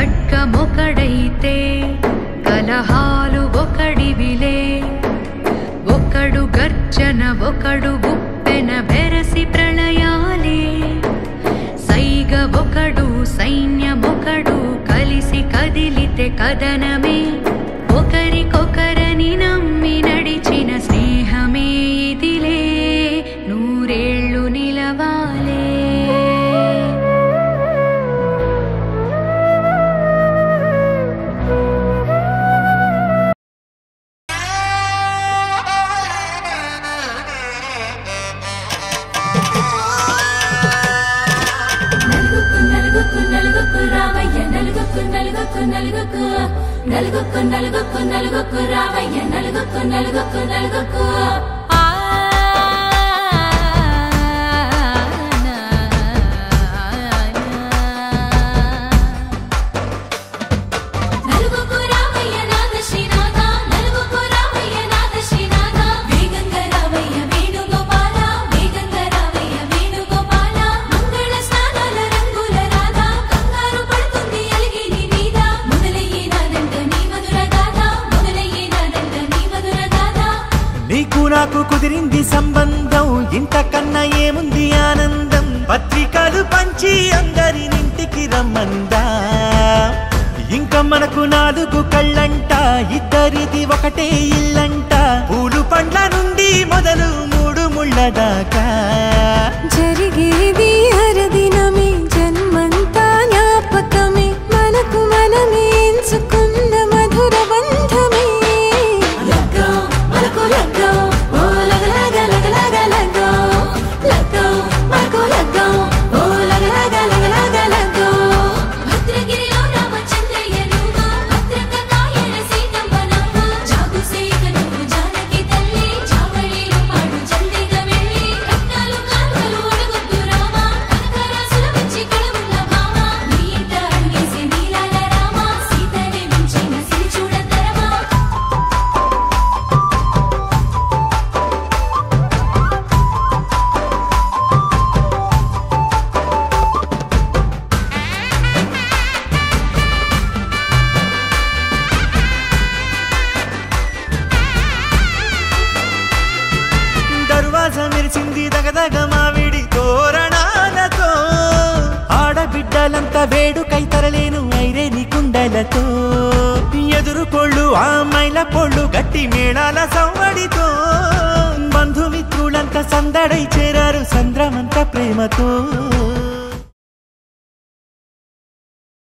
ఖడ్గమొకడైతే కలహాలు ఒకడివిలే ఒకడు గర్జన ఒకడు ఉప్పెన బెరసి ప్రళయాలే సైగ ఒకడు సైన్యమొకడు కలిసి కదిలితే కదనమే ఒకరికొకరని నమ్మి నడిచిన స్నేహమే ఇదిలే నూరేళ్లు నిలవాలే నలుగుకు నలుగుకు నలుగుకు రావయ్య నలుగుకు నలుగుకు నలుగుకు నాకు కుదిరింది సంబంధం ఇంతకన్నా ఏముంది ఆనందం పత్రికలు పంచి అందరినింటికి రమ్మందా ఇంకా మనకు 4 కళ్ళంట ఇద్దరిది ఒకటే ఇల్లంట పూలు పండ్ల నుండి మొదలు 3 ముళ్ళ దాకా జరిగేది హరదినమే జన్మంతా జ్ఞాపకమే మనకు మనమే ఎంచుకున్న మధుర బంధమే లగ్గో మనకు లగ్గో మెరిచింది దగదగ మావిడి తోరణాలతో ఆడబిడ్డలంతా వేడుకై తరలేను ఐరేని కుండలతో ఎదురుకోళ్ళు ఆ మైల పోళ్ళు గట్టి మేళాల సవ్వడితో బంధుమిత్రులంతా సందడై చేరారు సంద్రమంత ప్రేమతో